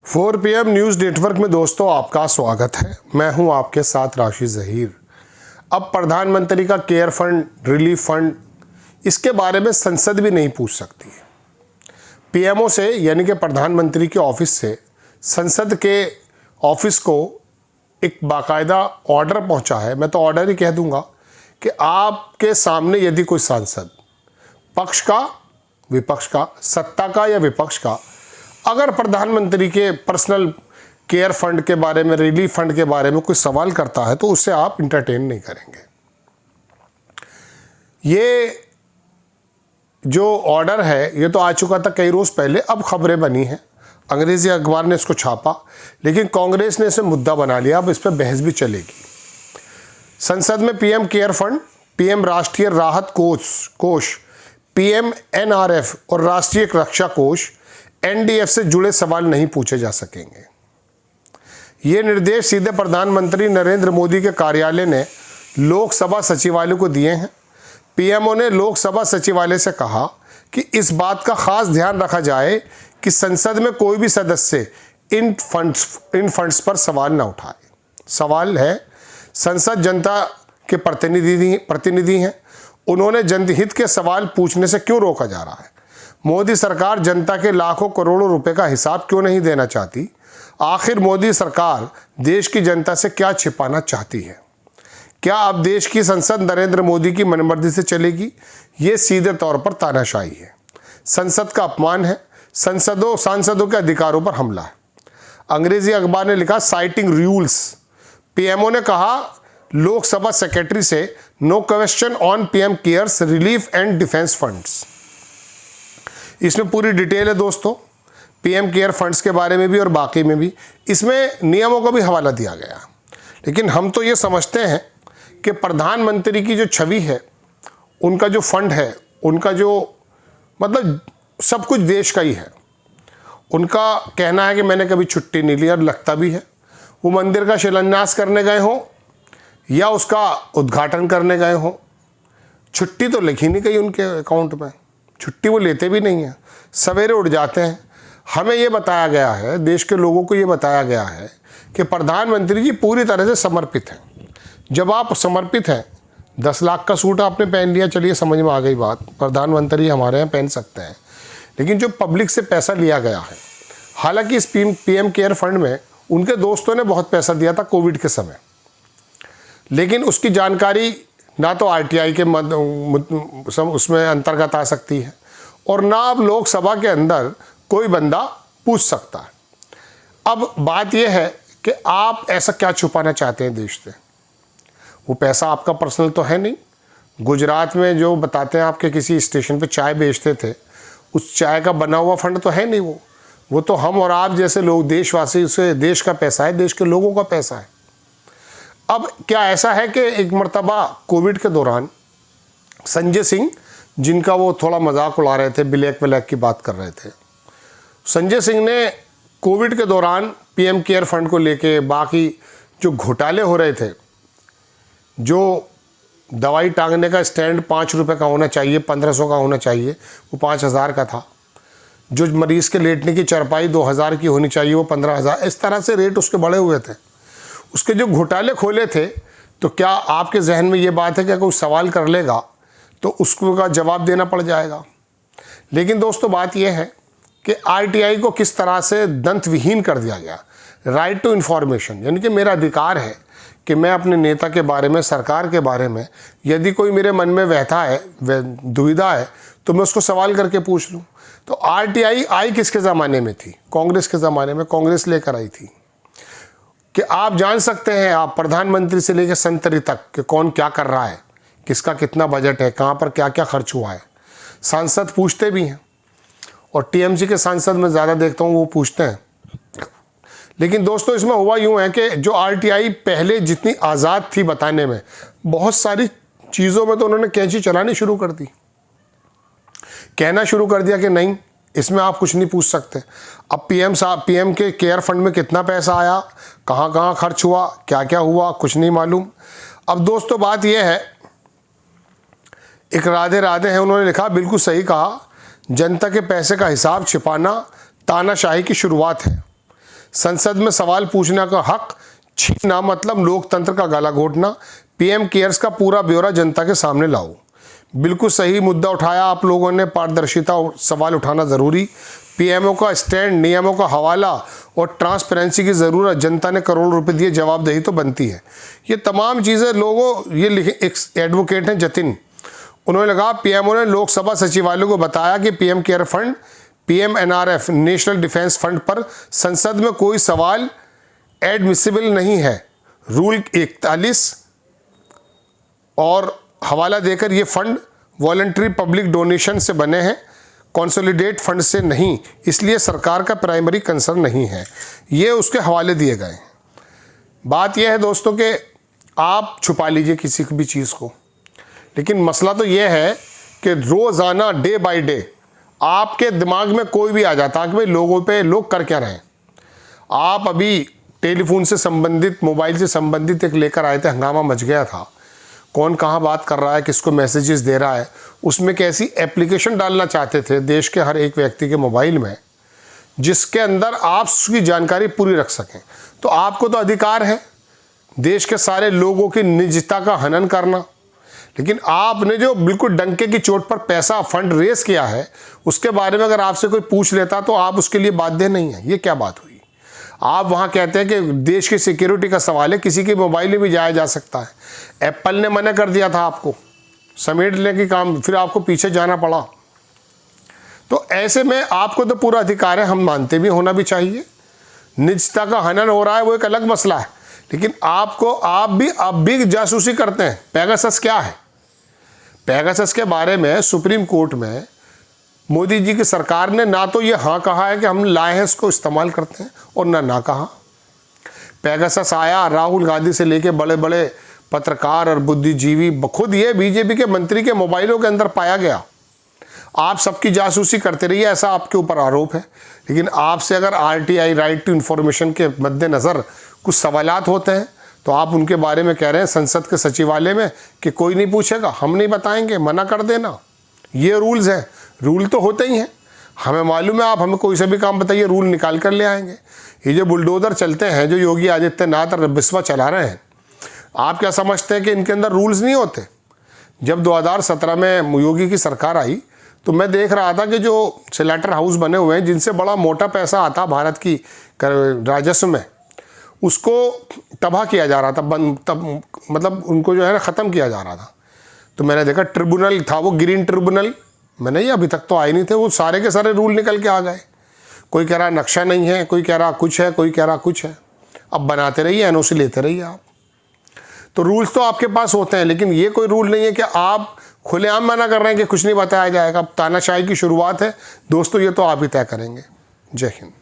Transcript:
4 news network में दोस्तों आपका स्वागत है। मैं हूं आपके साथ राशि ज़हीर। अब प्रधानमंत्री का केयर फंड, रिलीफ फंड, इसके बारे में संसद भी नहीं पूछ सकती है। पीएमओ से यानी कि प्रधानमंत्री के ऑफिस से संसद के ऑफिस को एक बाकायदा ऑर्डर पहुंचा है। मैं तो ऑर्डर ही कह दूंगा कि आपके सामने यदि कोई सांसद पक्ष का, विपक्ष का, सत्ता का या विपक्ष का, अगर प्रधानमंत्री के पर्सनल केयर फंड के बारे में, रिलीफ फंड के बारे में कोई सवाल करता है तो उससे आप इंटरटेन नहीं करेंगे। ये जो ऑर्डर है ये तो आ चुका था कई रोज़ पहले, अब खबरें बनी हैं, अंग्रेजी अखबार ने इसको छापा, लेकिन कांग्रेस ने इसे मुद्दा बना लिया। अब इस पर बहस भी चलेगी। संसद में पीएम केयर फंड, पीएम राष्ट्रीय राहत कोष, पीएम एनआरएफ और राष्ट्रीय रक्षा कोष एनडीएफ से जुड़े सवाल नहीं पूछे जा सकेंगे। ये निर्देश सीधे प्रधानमंत्री नरेंद्र मोदी के कार्यालय ने लोकसभा सचिवालय को दिए हैं। पीएमओ ने लोकसभा सचिवालय से कहा कि इस बात का खास ध्यान रखा जाए कि संसद में कोई भी सदस्य इन फंड्स पर सवाल न उठाए। सवाल है, संसद जनता के प्रतिनिधि हैं, उन्होंने जनहित के सवाल पूछने से क्यों रोका जा रहा है? मोदी सरकार जनता के लाखों करोड़ों रुपए का हिसाब क्यों नहीं देना चाहती? आखिर मोदी सरकार देश की जनता से क्या छिपाना चाहती है? क्या अब देश की संसद नरेंद्र मोदी की मनमर्जी से चलेगी? ये सीधे तौर पर तानाशाही है, संसद का अपमान है, सांसदों के अधिकारों पर हमला है। अंग्रेजी अखबार ने लिखा, साइटिंग रूल्स, पीएमओ ने कहा लोकसभा सेक्रेटरी से, no question on PM Cares, relief and defence funds. इसमें पूरी डिटेल है दोस्तों, पीएम केयर फंड्स के बारे में भी और बाकी में भी। इसमें नियमों का भी हवाला दिया गया। लेकिन हम तो ये समझते हैं कि प्रधानमंत्री की जो छवि है, उनका जो फंड है, उनका जो मतलब सब कुछ देश का ही है। उनका कहना है कि मैंने कभी छुट्टी नहीं ली, और लगता भी है। वो मंदिर का शिलान्यास करने गए हों या उसका उद्घाटन करने गए हों, छुट्टी तो लिखी नहीं गई उनके अकाउंट में, छुट्टी वो लेते भी नहीं हैं, सवेरे उठ जाते हैं। हमें ये बताया गया है, देश के लोगों को ये बताया गया है कि प्रधानमंत्री जी पूरी तरह से समर्पित हैं। जब आप समर्पित हैं, 10 लाख का सूट आपने पहन लिया, चलिए समझ में आ गई बात, प्रधानमंत्री हमारे यहाँ पहन सकते हैं। लेकिन जो पब्लिक से पैसा लिया गया है, हालांकि इस पीएम केयर फंड में उनके दोस्तों ने बहुत पैसा दिया था कोविड के समय, लेकिन उसकी जानकारी ना तो आरटीआई के उसमें अंतर्गत आ सकती है, और ना अब लोकसभा के अंदर कोई बंदा पूछ सकता है। अब बात यह है कि आप ऐसा क्या छुपाना चाहते हैं देश से? वो पैसा आपका पर्सनल तो है नहीं। गुजरात में जो बताते हैं आपके किसी स्टेशन पे चाय बेचते थे, उस चाय का बना हुआ फंड तो है नहीं। वो तो हम और आप जैसे लोग, देशवासी, उसे देश का पैसा है, देश के लोगों का पैसा है। अब क्या ऐसा है कि एक मर्तबा कोविड के दौरान संजय सिंह, जिनका वो थोड़ा मजाक उड़ा रहे थे, ब्लैक की बात कर रहे थे, संजय सिंह ने कोविड के दौरान पीएम केयर फंड को लेके बाकी जो घोटाले हो रहे थे, जो दवाई टांगने का स्टैंड 5 रुपये का होना चाहिए, 1500 का होना चाहिए, वो 5000 का था। जो मरीज़ के लेटने की चारपाई 2000 की होनी चाहिए, वो 15000, इस तरह से रेट उसके बढ़े हुए थे। उसके जो घोटाले खोले थे, तो क्या आपके जहन में ये बात है कि कोई सवाल कर लेगा तो उसको का जवाब देना पड़ जाएगा? लेकिन दोस्तों बात यह है कि आरटीआई को किस तरह से दंत विहीन कर दिया गया। राइट टू इन्फॉर्मेशन, यानी कि मेरा अधिकार है कि मैं अपने नेता के बारे में, सरकार के बारे में, यदि कोई मेरे मन में व्यथा है, दुविधा है, तो मैं उसको सवाल करके पूछ लूँ। तो आरटीआई आई किसके ज़माने में थी? कांग्रेस के ज़माने में, कांग्रेस लेकर आई थी कि आप जान सकते हैं, आप प्रधानमंत्री से लेकर संतरी तक कि कौन क्या कर रहा है, किसका कितना बजट है, कहाँ पर क्या क्या खर्च हुआ है। सांसद पूछते भी हैं, और टीएमसी के सांसद मैं ज़्यादा देखता हूँ वो पूछते हैं। लेकिन दोस्तों इसमें हुआ यूँ है कि जो आरटीआई पहले जितनी आज़ाद थी बताने में, बहुत सारी चीज़ों में तो उन्होंने कैंची चलानी शुरू कर दी, कहना शुरू कर दिया कि नहीं, इसमें आप कुछ नहीं पूछ सकते। अब पीएम के केयर फंड में कितना पैसा आया, कहाँ कहाँ खर्च हुआ, क्या क्या हुआ, कुछ नहीं मालूम। अब दोस्तों बात यह है, एक राधे राधे हैं, उन्होंने लिखा, बिल्कुल सही कहा, जनता के पैसे का हिसाब छिपाना तानाशाही की शुरुआत है। संसद में सवाल पूछने का हक छीनना मतलब लोकतंत्र का गला घोटना। पीएम केयर्स का पूरा ब्यौरा जनता के सामने लाओ। बिल्कुल सही मुद्दा उठाया आप लोगों ने, पारदर्शिता सवाल उठाना ज़रूरी। पीएमओ का स्टैंड, नियमों का हवाला और ट्रांसपेरेंसी की ज़रूरत। जनता ने करोड़ों रुपए दिए, जवाबदेही तो बनती है। ये तमाम चीज़ें लोगों, ये लिखे एक एडवोकेट हैं जतिन, उन्होंने लगा पीएमओ ने लोकसभा सचिवालय को बताया कि पीएम केयर fund, PMNRF, national defence fund पर संसद में कोई सवाल एडमिसिबल नहीं है। रूल 41 और हवाला देकर ये फंड वॉलंटरी पब्लिक डोनेशन से बने हैं, कंसोलिडेट फंड से नहीं, इसलिए सरकार का प्राइमरी कंसर्न नहीं है। ये उसके हवाले दिए गए हैं। बात यह है दोस्तों कि आप छुपा लीजिए किसी भी चीज़ को, लेकिन मसला तो यह है कि रोज़ाना डे बाय डे आपके दिमाग में कोई भी आ जाता है कि भाई लोगों पे लोग कर क्या रहे हैं। आप अभी टेलीफोन से संबंधित, मोबाइल से संबंधित एक लेकर आए थे, हंगामा मच गया था। कौन कहाँ बात कर रहा है, किसको मैसेजेस दे रहा है, उसमें कैसी एप्लीकेशन डालना चाहते थे देश के हर एक व्यक्ति के मोबाइल में, जिसके अंदर आप उसकी जानकारी पूरी रख सकें। तो आपको तो अधिकार है देश के सारे लोगों की निजता का हनन करना, लेकिन आपने जो बिल्कुल डंके की चोट पर पैसा फंड रेस किया है, उसके बारे में अगर आपसे कोई पूछ लेता तो आप उसके लिए बाध्य नहीं है। ये क्या बात हुई? आप वहाँ कहते हैं कि देश की सिक्योरिटी का सवाल है, किसी के मोबाइल में भी जाया जा सकता है। एप्पल ने मना कर दिया था आपको, समेटने की काम, फिर आपको पीछे जाना पड़ा। तो ऐसे में आपको तो पूरा अधिकार है, हम मानते भी, होना भी चाहिए। निजता का हनन हो रहा है वो एक अलग मसला है, लेकिन आप भी जासूसी करते हैं। पेगासस क्या है? पेगासस के बारे में सुप्रीम कोर्ट में मोदी जी की सरकार ने ना तो ये हाँ कहा है कि हम लाए हैं इसको इस्तेमाल करते हैं, और ना कहा। पेगासस आया, राहुल गांधी से लेके बड़े बड़े पत्रकार और बुद्धिजीवी, खुद ये बीजेपी के मंत्री के मोबाइलों के अंदर पाया गया। आप सबकी जासूसी करते रहिए, ऐसा आपके ऊपर आरोप है। लेकिन आपसे अगर आरटीआई, राइट टू इन्फॉर्मेशन के मद्देनज़र कुछ सवालात होते हैं तो आप उनके बारे में कह रहे हैं संसद के सचिवालय में कि कोई नहीं पूछेगा, हम नहीं बताएंगे, मना कर देना। ये रूल्स हैं, रूल तो होते ही हैं, हमें मालूम है। आप हमें कोई सा भी काम बताइए, रूल निकाल कर ले आएंगे। ये जो बुलडोज़र चलते हैं, जो योगी आदित्यनाथ और बिस्वा चला रहे हैं, आप क्या समझते हैं कि इनके अंदर रूल्स नहीं होते? जब 2017 में योगी की सरकार आई तो मैं देख रहा था कि जो स्लेटर हाउस बने हुए हैं, जिनसे बड़ा मोटा पैसा आता भारत की राजस्व में, उसको तबाह किया जा रहा था, मतलब उनको जो है ना ख़त्म किया जा रहा था। तो मैंने देखा ट्रिब्यूनल था, वो ग्रीन ट्रिब्यूनल, मैंने ये अभी तक तो आए नहीं थे, वो सारे के सारे रूल निकल के आ गए। कोई कह रहा नक्शा नहीं है, कोई कह रहा कुछ है, कोई कह रहा कुछ है। अब बनाते रहिए, एनओसी लेते रहिए आप। तो रूल्स तो आपके पास होते हैं, लेकिन ये कोई रूल नहीं है कि आप खुलेआम मना कर रहे हैं कि कुछ नहीं बताया जाएगा। अब तानाशाही की शुरुआत है दोस्तों, ये तो आप ही तय करेंगे। जय हिंद।